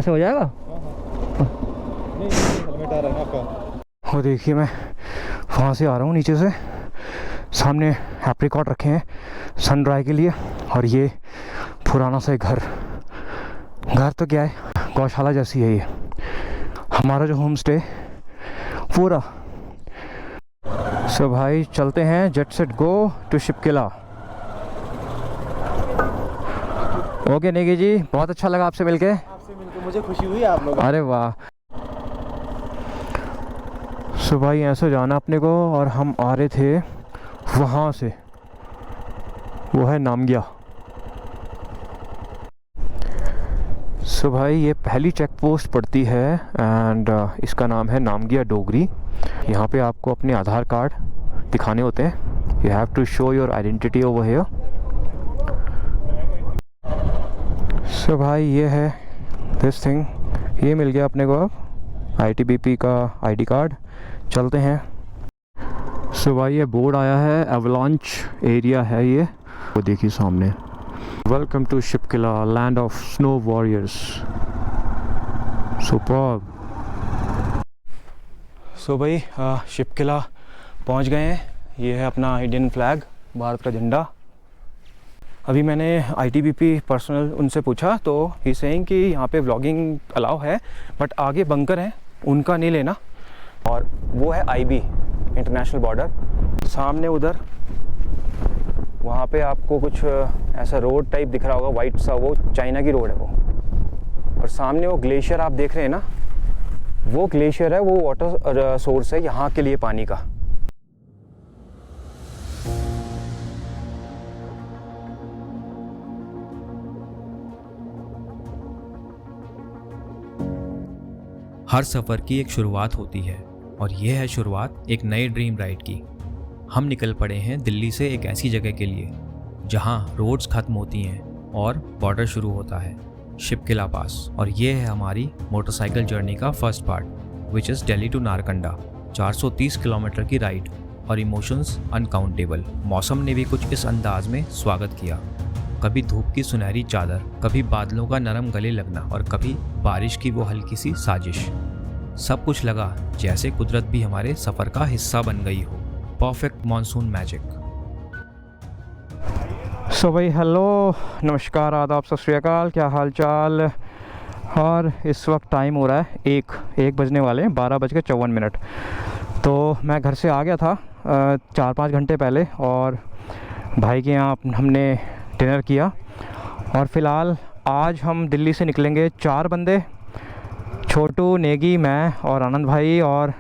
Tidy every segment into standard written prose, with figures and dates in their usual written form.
ऐसे हो जाएगा? नहीं हेलमेट आ रहा है ना आपका। और देखिए मैं वहाँ से आ रहा हूँ नीचे से, सामने एप्रिकॉट रखे हैं सन ड्राई के लिए। और ये पुराना सा घर तो क्या है, गौशाला जैसी है ये हमारा जो होम स्टे पूरा। सो भाई चलते हैं, jet set go to Shipkila. Okay Negi ji, बहुत अच्छा लगा आपसे मिलके मुझे खुशी हुई आप लोग। अरे वाह। सो भाई ऐसे जाना अपने को, और हम आ रहे थे वहाँ से, वो है नामगिया। सो भाई ये पहली चेक पोस्ट पड़ती है एंड इसका नाम है नामगिया डोगरी। यहाँ पे आपको अपने आधार कार्ड दिखाने होते हैं। You have to show your identity over here. So भाई ये है दिस थिंग, ये मिल गया अपने को अब ITBP का ID कार्ड। चलते हैं। सो भाई ये बोर्ड आया है, एवलांच एरिया है ये, वो देखिए सामने, welcome to Shipkila land of snow warriors. Superb. So भाई शिपकिला पहुंच गए हैं। ये है अपना इंडियन फ्लैग, भारत का झंडा। अभी मैंने ITBP पर्सनल उनसे पूछा तो ही सेइंग कि यहाँ पे व्लॉगिंग अलाउ है, बट आगे बंकर हैं उनका नहीं लेना। और वो है IB इंटरनेशनल बॉर्डर, सामने उधर वहाँ पे आपको कुछ ऐसा रोड टाइप दिख रहा होगा वाइट सा, वो चाइना की रोड है वो। और सामने वो ग्लेशियर आप देख रहे हैं ना, वो ग्लेशियर है, वो वाटर सोर्स है यहाँ के लिए पानी का। हर सफ़र की एक शुरुआत होती है, और यह है शुरुआत एक नए ड्रीम राइड की। हम निकल पड़े हैं दिल्ली से एक ऐसी जगह के लिए जहां रोड्स खत्म होती हैं और बॉर्डर शुरू होता है, शिपकिला पास। और ये है हमारी मोटरसाइकिल जर्नी का first part, which is Delhi to Narkanda. 430 kilometre की राइड और इमोशंस अनकाउंटेबल। मौसम ने भी कुछ इस अंदाज में स्वागत किया, कभी धूप की सुनहरी चादर, कभी बादलों का नरम गले लगना, और कभी बारिश की वो हल्की सी साजिश। सब कुछ लगा जैसे कुदरत भी हमारे सफ़र का हिस्सा बन गई हो। Perfect monsoon magic. सो भाई हेलो, नमस्कार, आदाब, सत श्री अकाल, क्या हाल चाल। और इस वक्त टाइम हो रहा है एक बजने वाले हैं, 12:54। तो मैं घर से आ गया था 4-5 घंटे पहले, और भाई के यहाँ हमने डिनर किया। और फ़िलहाल आज हम दिल्ली से निकलेंगे 4 बंदे, छोटू, नेगी, मैं और आनंद भाई, और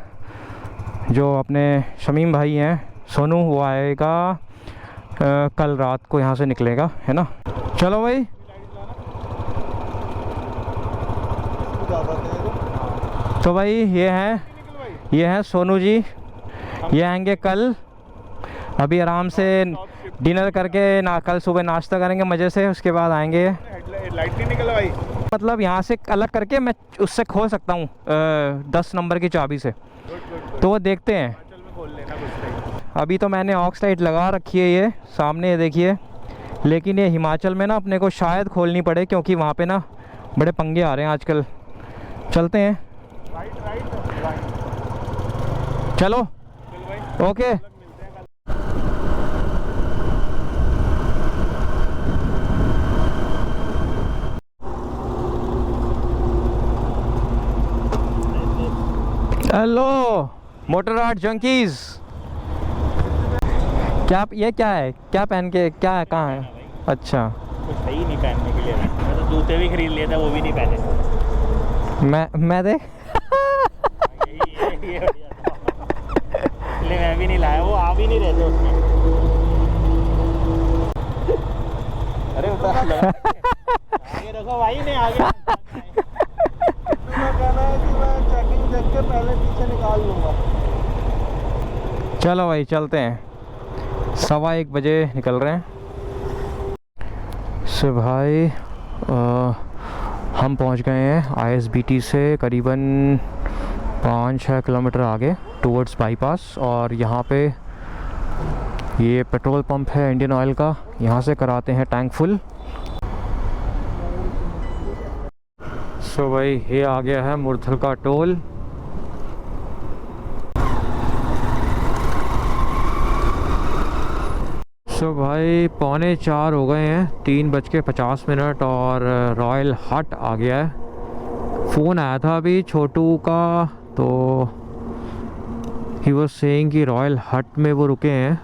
जो अपने शमीम भाई हैं सोनू, वो आएगा कल रात को यहाँ से निकलेगा, है ना। चलो भाई। तो भाई ये हैं सोनू जी, ये आएंगे कल। अभी आराम से डिनर करके कल सुबह नाश्ता करेंगे मज़े से, उसके बाद आएंगे। लाइट नहीं निकला भाई, मतलब यहाँ से अलग करके मैं उससे खोल सकता हूँ 10 नंबर की चाबी से, तो वो देखते हैं। अभी तो मैंने ऑक्स लाइट लगा रखी है ये सामने, देखिए। लेकिन ये हिमाचल में ना अपने को शायद खोलनी पड़े, क्योंकि वहाँ पे ना बड़े पंगे आ रहे हैं आजकल। चलते हैं, चलो okay. Hello motor art junkies, क्या ये क्या है, क्या पहन के, क्या है, कहाँ है? अच्छा, कुछ सही नहीं पहनने के लिए। मैं तो जूते भी खरीद लिए थे, वो भी नहीं पहने। मैं देख ले मैं भी नहीं लाया, वो आ भी नहीं रहे थे उसमें। अरे उतार आगे रखो भाई, ने आगे कहना है कि मैं चेकिंग देख के पहले पीछे निकाल लूँगा। चलो भाई चलते हैं, 1:15 बजे निकल रहे हैं। सो भाई हम पहुंच गए हैं ISBT से करीबन 5-6 किलोमीटर आगे टूवर्ड्स बाईपास। और यहाँ पे ये पेट्रोल पंप है इंडियन ऑयल का, यहाँ से कराते हैं टैंक फुल। सो सो भाई ये आ गया है मुरथल का टोल। सो भाई 3:45 हो गए हैं, 3:50 और रॉयल हट आ गया है। फ़ोन आया था अभी छोटू का, तो ही वाज सेइंग कि रॉयल हट में वो रुके हैं।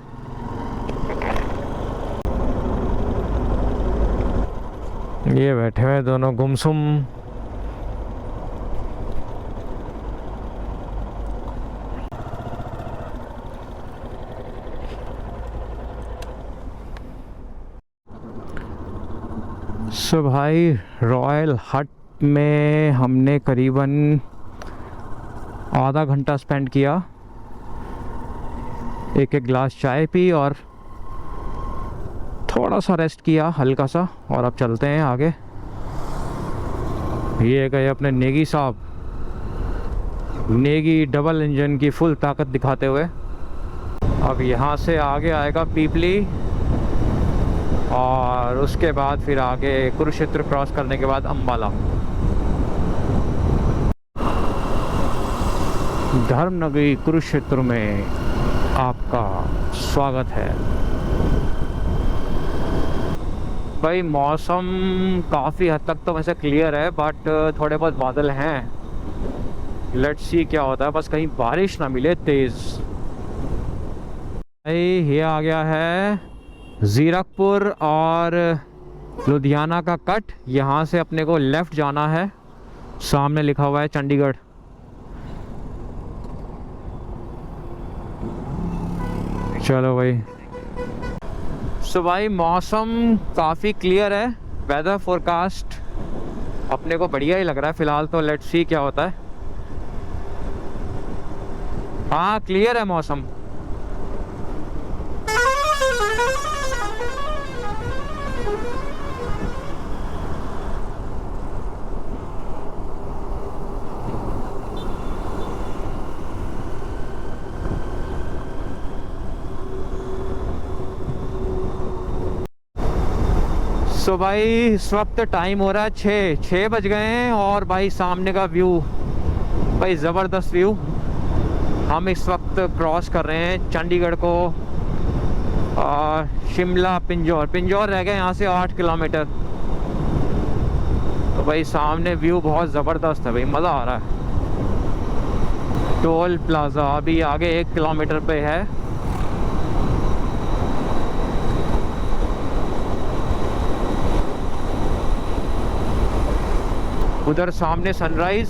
ये बैठे हुए दोनों गुमसुम। सो भाई रॉयल हट में हमने करीबन आधा घंटा स्पेंड किया, एक गिलास चाय पी और थोड़ा सा रेस्ट किया हल्का सा, और अब चलते हैं आगे। ये गए अपने नेगी साहब, नेगी डबल इंजन की फुल ताकत दिखाते हुए। अब यहाँ से आगे आएगा पीपली, और उसके बाद फिर आगे कुरुक्षेत्र क्रॉस करने के बाद अम्बाला। धर्मनगरी कुरुक्षेत्र में आपका स्वागत है। भाई मौसम काफ़ी हद तक तो वैसे क्लियर है, बट थोड़े बहुत बादल हैं। लेट्स सी क्या होता है, बस कहीं बारिश ना मिले तेज़। भाई ये आ गया है ज़ीरकपुर और लुधियाना का कट। यहाँ से अपने को लेफ़्ट जाना है, सामने लिखा हुआ है चंडीगढ़। चलो भाई। सो भाई मौसम काफ़ी क्लियर है, वेदर फोरकास्ट अपने को बढ़िया ही लग रहा है फ़िलहाल तो। लेट्स सी क्या होता है। हाँ क्लियर है मौसम। सो भाई इस वक्त टाइम हो रहा है 6 बज गए हैं, और भाई सामने का व्यू भाई ज़बरदस्त व्यू। हम इस वक्त क्रॉस कर रहे हैं चंडीगढ़ को, और शिमला पिंजौर रह गए यहाँ से 8 किलोमीटर। तो भाई सामने व्यू बहुत ज़बरदस्त है भाई, मज़ा आ रहा है। टोल प्लाज़ा अभी आगे 1 किलोमीटर पे है। उधर सामने सनराइज।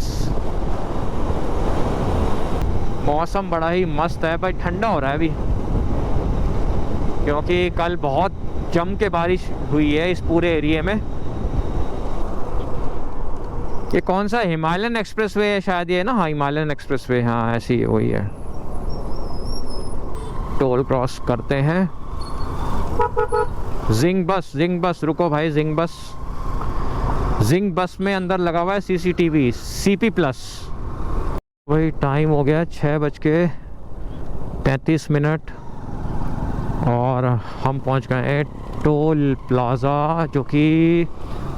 मौसम बड़ा ही मस्त है भाई, ठंडा हो रहा है अभी, क्योंकि कल बहुत जम के बारिश हुई है इस पूरे एरिया में। ये कौन सा हिमालयन एक्सप्रेसवे है शायद, ये ना? हाँ हिमालयन एक्सप्रेसवे, हाँ ऐसी वही है। टोल क्रॉस करते हैं। जिंग बस रुको भाई। जिंग बस में अंदर लगा हुआ है CCTV CP+। वही टाइम हो गया 6:35, और हम पहुंच गए हैं टोल प्लाज़ा, जो कि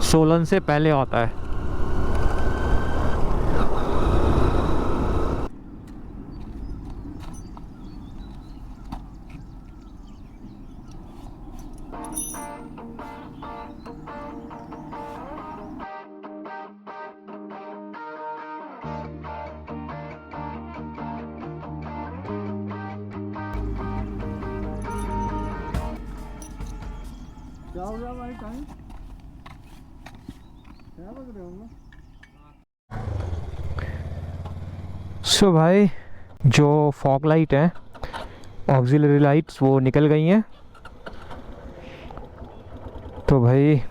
सोलन से पहले आता है। क्या हो गया भाई टाइम? क्या बज रहे होंगे? सो भाई जो फॉग लाइट है, ऑक्सिलरी लाइट्स, वो निकल गई हैं। तो भाई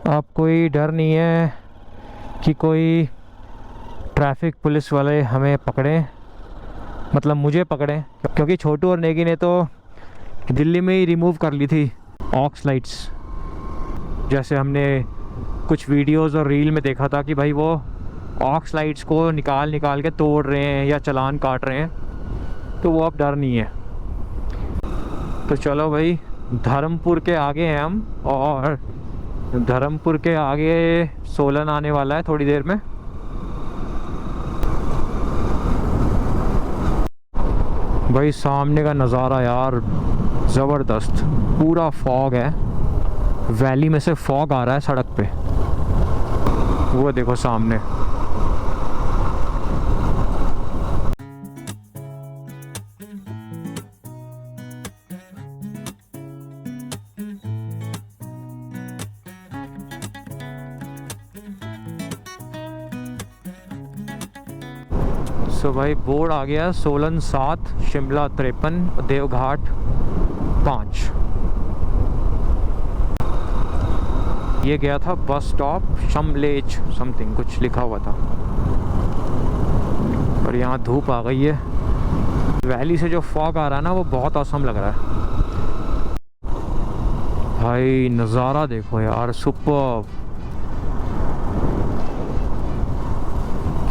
अब कोई डर नहीं है कि कोई ट्रैफिक पुलिस वाले हमें पकड़ें, मतलब मुझे पकड़ें, क्योंकि छोटू और नेगी ने तो दिल्ली में ही रिमूव कर ली थी ऑक्स लाइट्स। जैसे हमने कुछ वीडियोस और रील में देखा था कि भाई वो ऑक्स लाइट्स को निकाल के तोड़ रहे हैं या चालान काट रहे हैं, तो वो अब डर नहीं है। तो चलो भाई धर्मपुर के आगे हैं हम, और धर्मपुर के आगे सोलन आने वाला है थोड़ी देर में। भाई सामने का नज़ारा यार ज़बरदस्त, पूरा फॉग है, वैली में से फॉग आ रहा है सड़क पे, वो देखो सामने। सो भाई बोर्ड आ गया, सोलन 7, शिमला 53, देवघाट 5। ये गया था बस स्टॉप शमलेच समथिंग कुछ लिखा हुआ था। और यहाँ धूप आ गई है, वैली से जो फॉग आ रहा है ना वो बहुत औसम लग रहा है। भाई नज़ारा देखो यार, सुपर,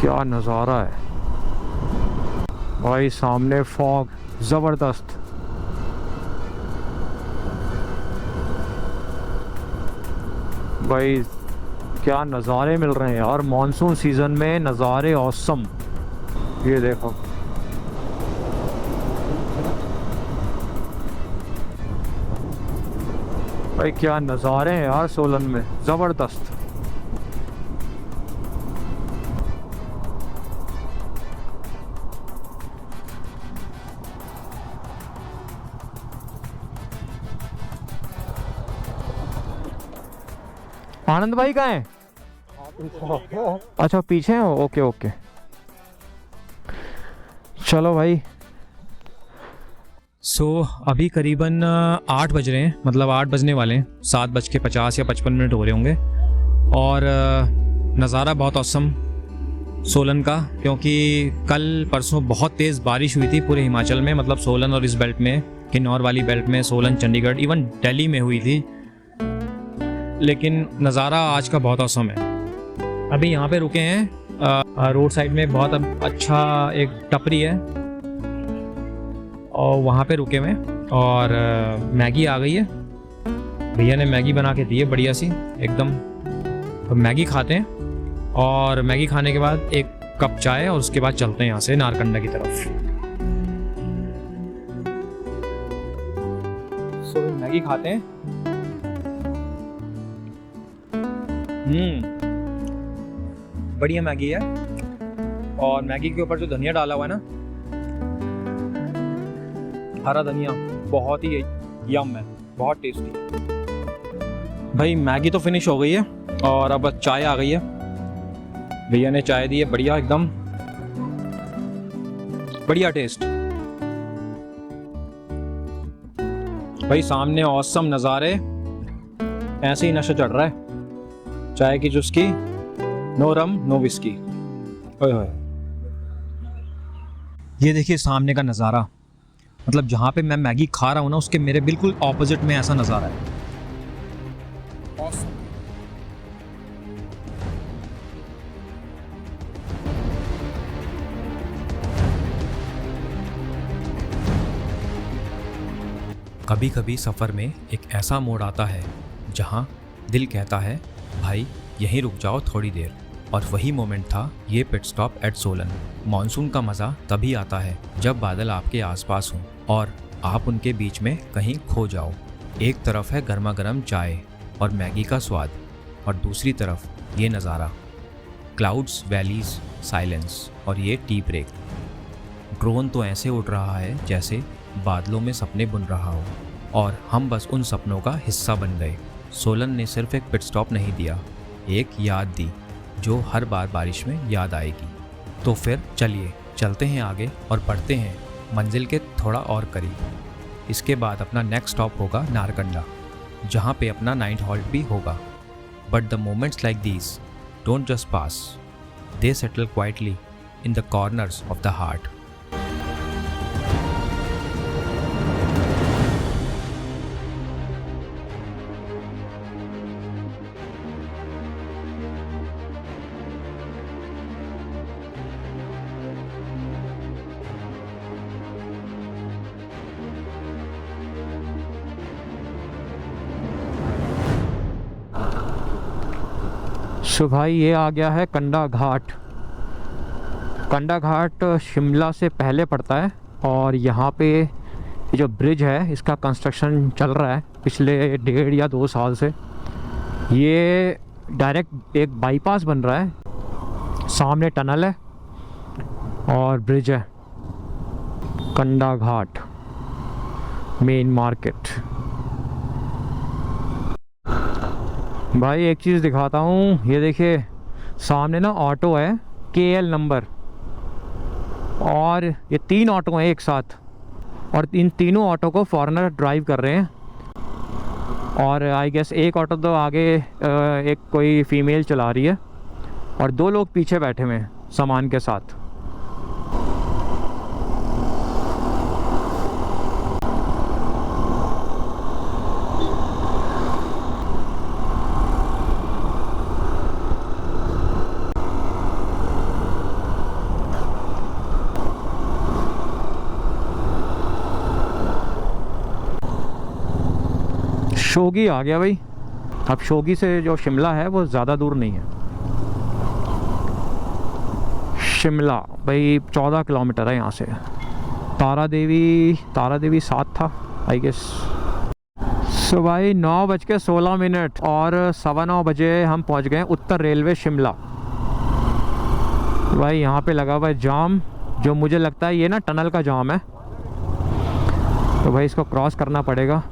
क्या नज़ारा है भाई, सामने फॉग ज़बरदस्त। भाई क्या नज़ारे मिल रहे हैं यार, मॉनसून सीज़न में नज़ारे ऑसम। ये देखो भाई क्या नज़ारे हैं यार सोलन में, ज़बरदस्त। आनंद भाई कहाँ हैं? अच्छा पीछे हैं, ओके ओके, चलो भाई। अभी करीबन 8 बज रहे हैं, मतलब 8 बजने वाले हैं, 7:50 या 55 हो रहे होंगे। और नज़ारा बहुत औसम सोलन का, क्योंकि कल परसों बहुत तेज़ बारिश हुई थी पूरे हिमाचल में, मतलब सोलन और इस बेल्ट में, किन्नौर वाली बेल्ट में, सोलन, चंडीगढ़, इवन दिल्ली में हुई थी। लेकिन नज़ारा आज का बहुत औसम है। अभी यहाँ पे रुके हैं, रोड साइड में बहुत अच्छा एक टपरी है और वहाँ पे रुके हुए हैं। और मैगी आ गई है, भैया ने मैगी बना के दी है बढ़िया सी एकदम। तो मैगी खाते हैं और मैगी खाने के बाद एक कप चाय, और उसके बाद चलते हैं यहाँ से नारकंडा की तरफ। मैगी खाते हैं। बढ़िया मैगी है, और मैगी के ऊपर जो धनिया डाला हुआ है ना, हरा धनिया, बहुत ही यम है, बहुत टेस्टी। भाई मैगी तो फिनिश हो गई है और अब चाय आ गई है, भैया ने चाय दी है बढ़िया एकदम, बढ़िया टेस्ट। भाई सामने औसम नज़ारे, ऐसे ही नशा चढ़ रहा है चाय की चुस्की, नो रम नो विस्की। ओए होए, ये देखिए सामने का नज़ारा, मतलब जहाँ पे मैं मैगी खा रहा हूँ ना, उसके मेरे बिल्कुल ऑपोजिट में ऐसा नज़ारा है। कभी कभी सफ़र में एक ऐसा मोड़ आता है जहाँ दिल कहता है भाई यहीं रुक जाओ थोड़ी देर, और वही मोमेंट था ये pit stop at Solan. Monsoon का मज़ा तभी आता है जब बादल आपके आसपास हों और आप उनके बीच में कहीं खो जाओ। एक तरफ है गर्मा गर्म चाय और मैगी का स्वाद, और दूसरी तरफ ये नज़ारा, क्लाउड्स, वैलीज, साइलेंस और ये टी ब्रेक। ड्रोन तो ऐसे उड़ रहा है जैसे बादलों में सपने बुन रहा हो, और हम बस उन सपनों का हिस्सा बन गए। सोलन ने सिर्फ एक पिट स्टॉप नहीं दिया, एक याद दी जो हर बार बारिश में याद आएगी। तो फिर चलिए चलते हैं आगे और बढ़ते हैं मंजिल के थोड़ा और करीब। इसके बाद अपना नेक्स्ट स्टॉप होगा नारकंडा, जहाँ पे अपना नाइट हॉल्ट भी होगा। But the moments like these don't just pass, they settle quietly in the corners of the heart. So भाई ये आ गया है कंडा घाट। कंडा घाट शिमला से पहले पड़ता है और यहाँ पे ये जो ब्रिज है इसका कंस्ट्रक्शन चल रहा है पिछले 1.5 या 2 साल से। ये डायरेक्ट एक बाईपास बन रहा है, सामने टनल है और ब्रिज है। कंडा घाट मेन मार्केट। भाई एक चीज़ दिखाता हूँ, ये देखिए सामने ना ऑटो है KL नंबर, और ये 3 ऑटो हैं एक साथ, और इन तीनों ऑटो को फॉरेनर ड्राइव कर रहे हैं। और आई गेस एक ऑटो तो आगे एक कोई फीमेल चला रही है और 2 लोग पीछे बैठे हुए हैं सामान के साथ। शोगी आ गया भाई। अब शोगी से जो शिमला है वो ज़्यादा दूर नहीं है। शिमला भाई 14 किलोमीटर है यहाँ से। तारा देवी 7 था आई गेस। सो भाई 9:16 और 9:15 बजे हम पहुँच गए उत्तर रेलवे शिमला। भाई यहाँ पे लगा हुआ है जाम, जो मुझे लगता है ये ना टनल का जाम है, तो भाई इसको क्रॉस करना पड़ेगा।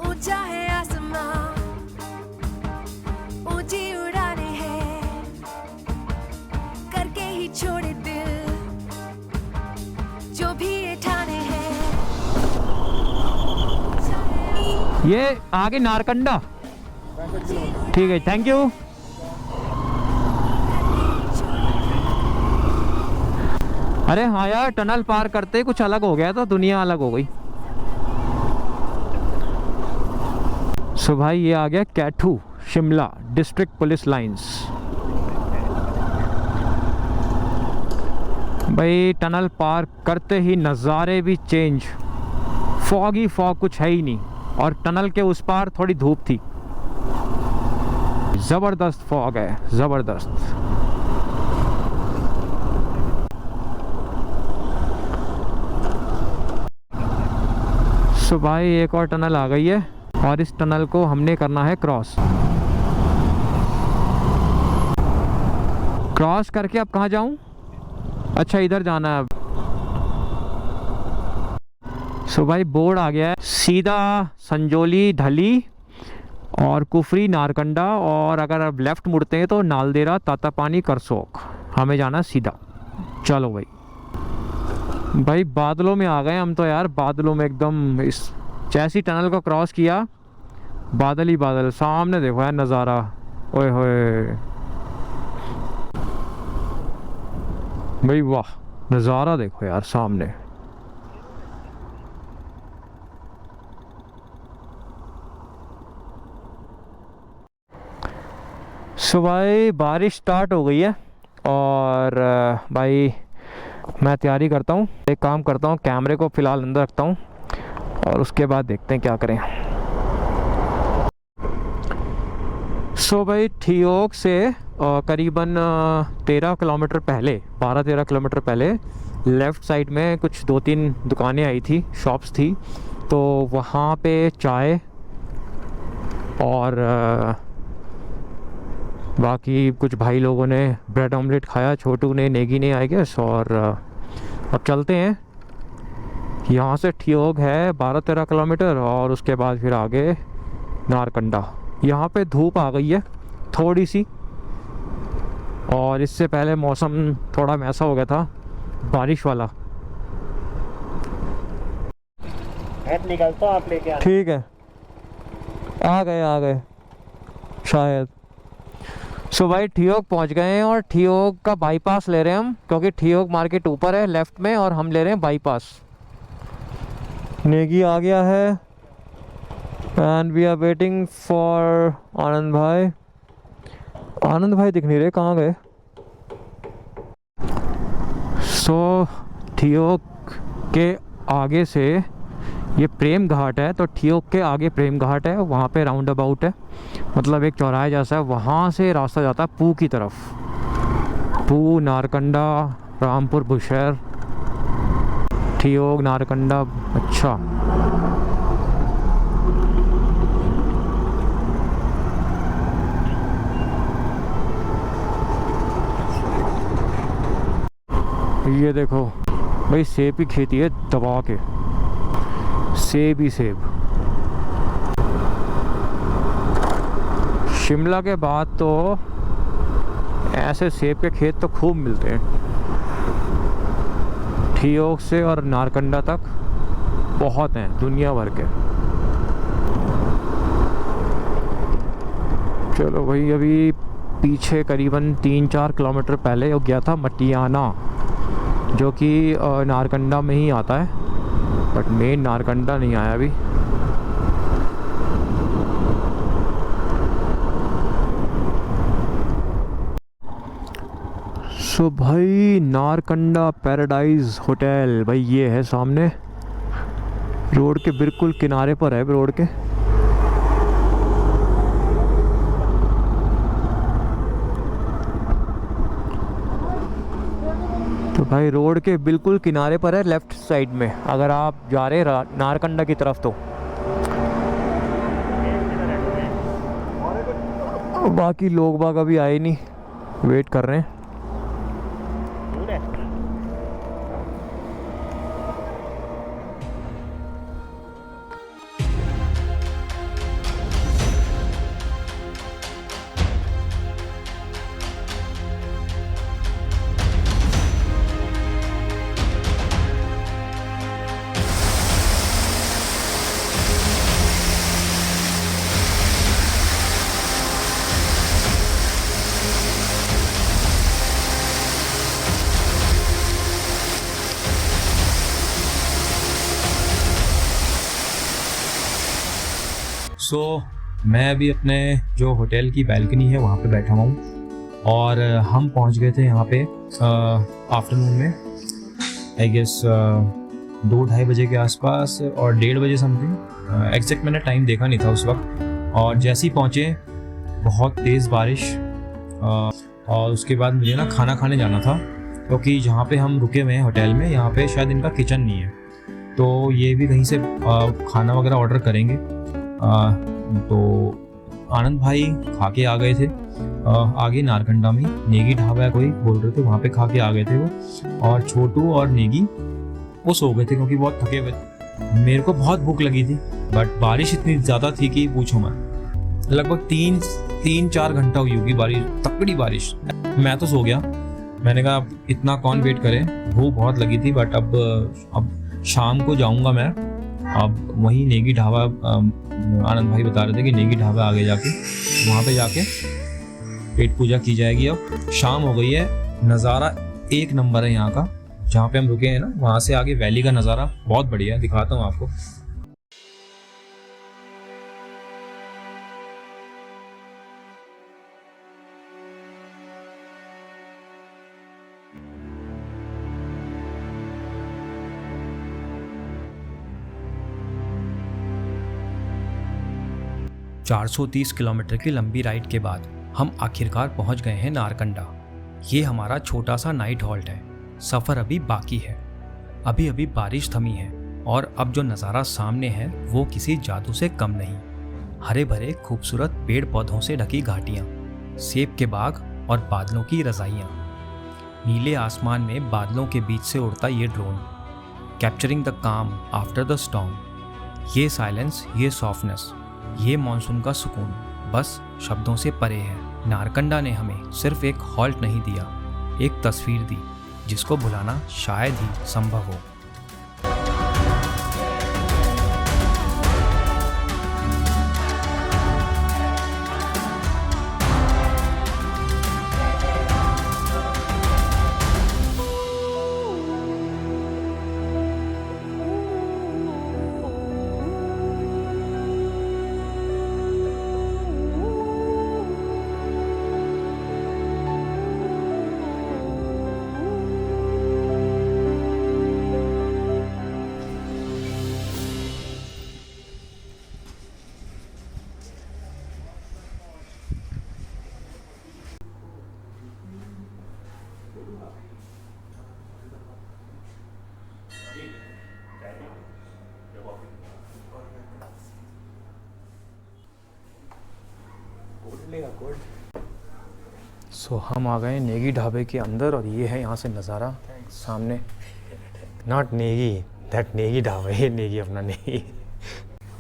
ऊंचा है आसमां, ऊंची उड़ाने हैं, करके ही छोड़े दिल जो भी ये ठाने हैं। ये आगे नारकंडा, ठीक है, थैंक यू। अरे हाँ यार, टनल पार करते ही कुछ अलग हो गया था, दुनिया अलग हो गई। सो भाई ये आ गया Kaithu Shimla district police lines. भाई टनल पार करते ही नज़ारे भी चेंज, फॉग ही फॉग, कुछ है ही नहीं, और टनल के उस पार थोड़ी धूप थी। ज़बरदस्त फॉग है, ज़बरदस्त। सो भाई एक और टनल आ गई है और इस टनल को हमने करना है क्रॉस। क्रॉस करके अब कहाँ जाऊँ? अच्छा इधर जाना है अब। सो भाई बोर्ड आ गया है, सीधा संजोली ढली और कुफरी नारकंडा, और अगर अब लेफ़्ट मुड़ते हैं तो नालदेरा तातापानी करसोक। हमें जाना सीधा। चलो भाई बादलों में आ गए हम तो यार, बादलों में एकदम। इस जैसी टनल को क्रॉस किया बादल ही बादल, सामने देखो यार नज़ारा, ओए होए भाई, वाह नज़ारा देखो यार सामने। सो भाई बारिश स्टार्ट हो गई है और भाई मैं तैयारी करता हूँ, एक काम करता हूँ, कैमरे को फ़िलहाल अंदर रखता हूँ और उसके बाद देखते हैं क्या करें। सो भाई ठियोग से करीबन 13 किलोमीटर पहले, 12-13 किलोमीटर पहले लेफ़्ट साइड में कुछ 2-3 दुकानें आई थी, शॉप्स थी, तो वहाँ पे चाय और बाकी कुछ भाई लोगों ने ब्रेड ऑमलेट खाया, छोटू ने, नेगी ने आई गेस। और अब चलते हैं, यहाँ से ठियोग है 12-13 किलोमीटर और उसके बाद फिर आगे नारकंडा। यहाँ पे धूप आ गई है थोड़ी सी, और इससे पहले मौसम थोड़ा ऐसा हो गया था बारिश वाला। निकलता हूँ, आप लेके आना। ठीक है, आ गए शायद। सो भाई ठियोग पहुँच गए हैं और ठियोग का बाईपास ले रहे हैं हम, क्योंकि ठियोग मार्केट ऊपर है लेफ़्ट में और हम ले रहे हैं बाईपास। नेगी आ गया है and we are waiting for Anand भाई। आनंद भाई दिख नहीं रहे, कहाँ गए? सो ठियोग के आगे से ये प्रेम घाट है, तो ठियोग के आगे प्रेम घाट है, वहाँ पे राउंड अबाउट है, मतलब एक चौराहे जैसा है, वहाँ से रास्ता जाता है पू की तरफ। पू, नारकंडा, रामपुर, बुशहर, ठियोग, नारकंडा। अच्छा, ये देखो भाई, सेब की खेती है दबा के, सेब ही सेब। शिमला के बाद तो ऐसे सेब के खेत तो खूब मिलते हैं। ठियोग से और नारकंडा तक बहुत हैं, दुनिया भर के। चलो भाई, अभी पीछे करीबन 3-4 किलोमीटर पहले वो गया था मटियाना, जो कि नारकंडा में ही आता है, बट मेन नारकंडा नहीं आया अभी। सो भाई, नारकंडा पैराडाइज होटल भाई ये है सामने, रोड के बिल्कुल किनारे पर है, रोड के। तो भाई रोड के बिल्कुल किनारे पर है, लेफ्ट साइड में, अगर आप जा रहे नारकंडा की तरफ। तो बाकी लोग बाग अभी आए नहीं, वेट कर रहे हैं। दूर है। मैं अभी अपने जो होटल की बैल्कनी है वहाँ पे बैठा हुआ हूँ और हम पहुँच गए थे यहाँ पे आफ्टरनून में, आई गेस 2-2:30 बजे के आसपास और 1:30 बजे समथिंग, एग्जैक्ट मैंने टाइम देखा नहीं था उस वक्त। और जैसे ही पहुँचे बहुत तेज़ बारिश, और उसके बाद मुझे ना खाना खाने जाना था, क्योंकि जहाँ पे हम रुके हुए हैं होटल में, यहाँ पे शायद इनका किचन नहीं है, तो ये भी कहीं से खाना वगैरह ऑर्डर करेंगे। तो आनंद भाई खा के आ गए थे आगे नारकंडा में, नेगी ढाबा है कोई बोल रहे थे, वहाँ पे खा के आ गए थे वो, और छोटू और नेगी वो सो गए थे क्योंकि बहुत थके हुए थे। मेरे को बहुत भूख लगी थी, बट बारिश इतनी ज़्यादा थी कि पूछो मत, लगभग 3-4 घंटा हुई होगी बारिश, तकड़ी बारिश। मैं तो सो गया, मैंने कहा अब इतना कौन वेट करे, भूख बहुत लगी थी। बट अब शाम को जाऊंगा मैं, अब वही नेगी ढाबा, आनंद भाई बता रहे थे कि नेगी ढाबा आगे जाके वहाँ पे जाके पेट पूजा की जाएगी। अब शाम हो गई है, नज़ारा एक नंबर है यहाँ का, जहाँ पे हम रुके हैं ना, वहाँ से आगे वैली का नज़ारा बहुत बढ़िया है, दिखाता हूँ आपको। ...430 किलोमीटर की लंबी राइड के बाद हम आखिरकार पहुंच गए हैं नारकंडा। ये हमारा छोटा सा नाइट हॉल्ट है। सफ़र अभी बाकी है, अभी अभी बारिश थमी है और अब जो नज़ारा सामने है वो किसी जादू से कम नहीं। हरे भरे खूबसूरत पेड़ पौधों से ढकी घाटियाँ, सेब के बाग और बादलों की रज़ाइयाँ। नीले आसमान में बादलों के बीच से उड़ता ये ड्रोन, कैप्चरिंग द काम आफ्टर द स्टॉर्म। ये साइलेंस, ये सॉफ्टनेस, ये मॉनसून का सुकून बस शब्दों से परे है। नारकंडा ने हमें सिर्फ एक हॉल्ट नहीं दिया, एक तस्वीर दी जिसको भुलाना शायद ही संभव हो। सो हम आ गए नेगी ढाबे के अंदर और ये है यहाँ से नज़ारा सामने। नॉट नेगी, दैट नेगी ढाबा, ये नेगी अपना नेगी।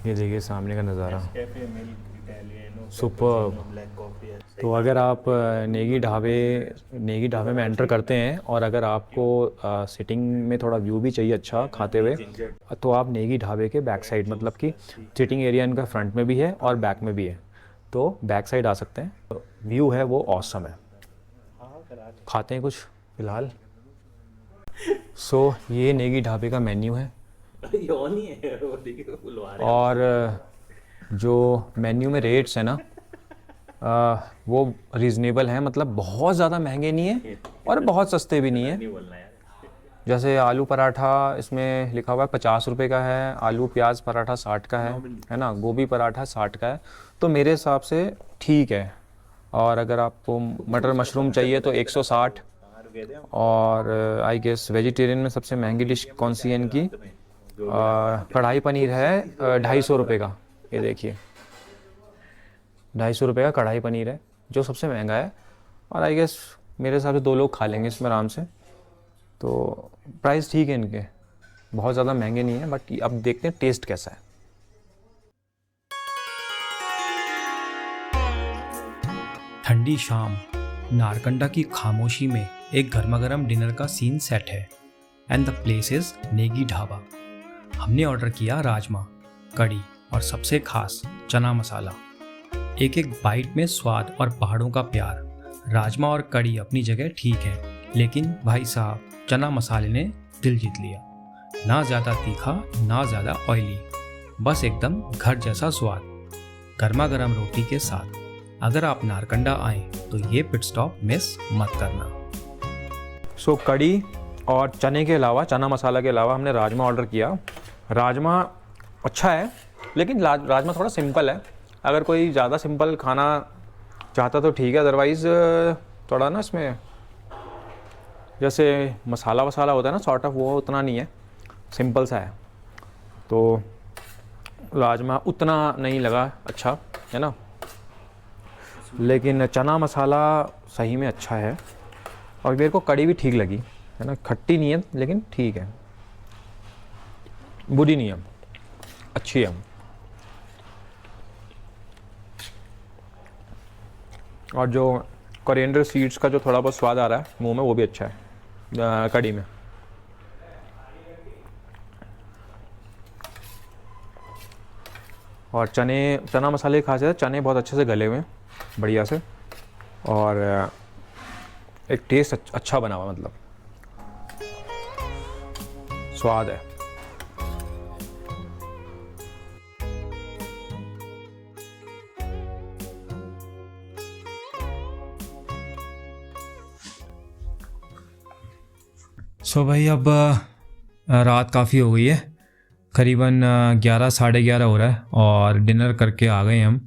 ये देखिए सामने का नज़ारा, सुपर। तो अगर आप नेगी ढाबे में एंटर करते हैं और अगर आपको सिटिंग में थोड़ा व्यू भी चाहिए अच्छा खाते हुए, तो आप नेगी ढाबे के बैक साइड, मतलब कि सिटिंग एरिया इनका फ्रंट में भी है और बैक में भी है, तो बैक साइड आ सकते हैं। व्यू है वो ऑसम है। खाते हैं कुछ फ़िलहाल। सो ये नेगी ढाबे का मेन्यू है और जो मेन्यू में रेट्स है ना वो रीज़नेबल हैं, मतलब बहुत ज़्यादा महंगे नहीं है और बहुत सस्ते भी नहीं है। जैसे आलू पराठा इसमें लिखा हुआ है 50 रुपये का है, आलू प्याज पराठा 60 का है ना, गोभी पराठा 60 का है, तो मेरे हिसाब से ठीक है। और अगर आपको मटर मशरूम चाहिए तो 160। और आई गेस वेजिटेरियन में सबसे महंगी डिश कौन सी है इनकी, कढ़ाई पनीर है 250 रुपये का। ये देखिए 250 रुपये का कढ़ाई पनीर है जो सबसे महंगा है। और आई गेस मेरे हिसाब से 2 लोग खा लेंगे इसमें आराम से। तो प्राइस ठीक है इनके, बहुत ज़्यादा महंगे नहीं है, बट अब देखते हैं टेस्ट कैसा है। ठंडी शाम, नारकंडा की खामोशी में एक गर्मा-गर्म डिनर का सीन सेट है and the place is Negi dhaba. हमने ऑर्डर किया राजमा, कड़ी और सबसे खास चना मसाला। एक एक बाइट में स्वाद और पहाड़ों का प्यार। राजमा और कड़ी अपनी जगह ठीक है, लेकिन भाई साहब चना मसाले ने दिल जीत लिया। ना ज़्यादा तीखा ना ज़्यादा ऑयली, बस एकदम घर जैसा स्वाद, गर्मा गर्म रोटी के साथ। अगर आप नारकंडा आएँ तो ये पिट स्टॉप मिस मत करना। सो कड़ी और चने के अलावा, चना मसाला के अलावा हमने राजमा ऑर्डर किया। राजमा अच्छा है, लेकिन राजमा थोड़ा सिंपल है। अगर कोई ज़्यादा सिंपल खाना चाहता तो ठीक है, अदरवाइज़ थोड़ा ना इसमें जैसे मसाला वसाला होता है ना सॉर्ट ऑफ, वो उतना नहीं है, सिंपल सा है। तो राजमा उतना नहीं लगा अच्छा, है ना, लेकिन चना मसाला सही में अच्छा है। और मेरे को कड़ी भी ठीक लगी, है ना, खट्टी नहीं है लेकिन ठीक है, बुरी नहीं है, अच्छी है। और जो कोरिएंडर सीड्स का जो थोड़ा बहुत स्वाद आ रहा है मुंह में, वो भी अच्छा है कड़ी में। और चना मसाले की खासियत, चने बहुत अच्छे से गले हुए हैं, बढ़िया से, और एक टेस्ट अच्छा बना हुआ, मतलब स्वाद है। सो भाई अब रात काफ़ी हो गई है, करीबन 11 साढ़े 11 हो रहा है और डिनर करके आ गए हम।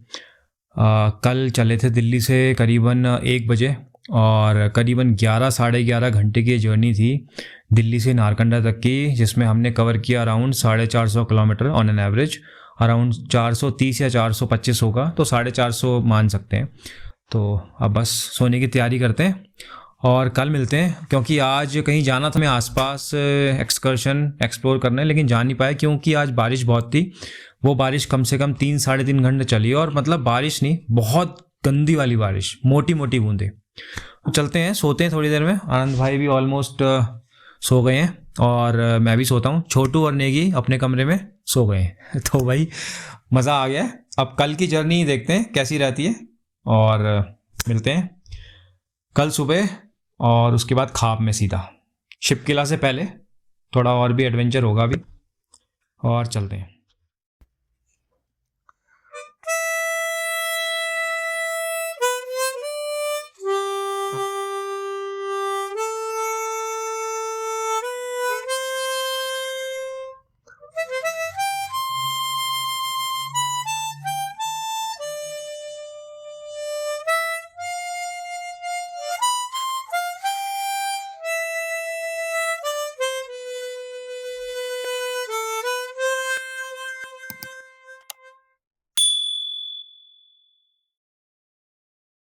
कल चले थे दिल्ली से करीबन 1 बजे और करीबन 11 साढ़े 11 घंटे की जर्नी थी दिल्ली से नारकंडा तक की, जिसमें हमने कवर किया around 450 kilometre on an average. Around 430 या 425 होगा, तो 450 मान सकते हैं। तो अब बस सोने की तैयारी करते हैं और कल मिलते हैं, क्योंकि आज कहीं जाना था, मैं आसपास एक्सकर्शन एक्सप्लोर करने, लेकिन जा नहीं पाया क्योंकि आज बारिश बहुत थी। वो बारिश कम से कम 3 साढ़े 3 घंटे चली, और मतलब बारिश नहीं, बहुत गंदी वाली बारिश, मोटी मोटी बूंदें। तो चलते हैं, सोते हैं थोड़ी देर में। आनंद भाई भी ऑलमोस्ट सो गए हैं और मैं भी सोता हूँ। छोटू और नेगी अपने कमरे में सो गए हैं। तो भाई मज़ा आ गया है। अब कल की जर्नी देखते हैं कैसी रहती है और मिलते हैं कल सुबह। और उसके बाद ख्वाब में सीधा शिप किला से पहले थोड़ा और भी एडवेंचर होगा अभी, और चलते हैं।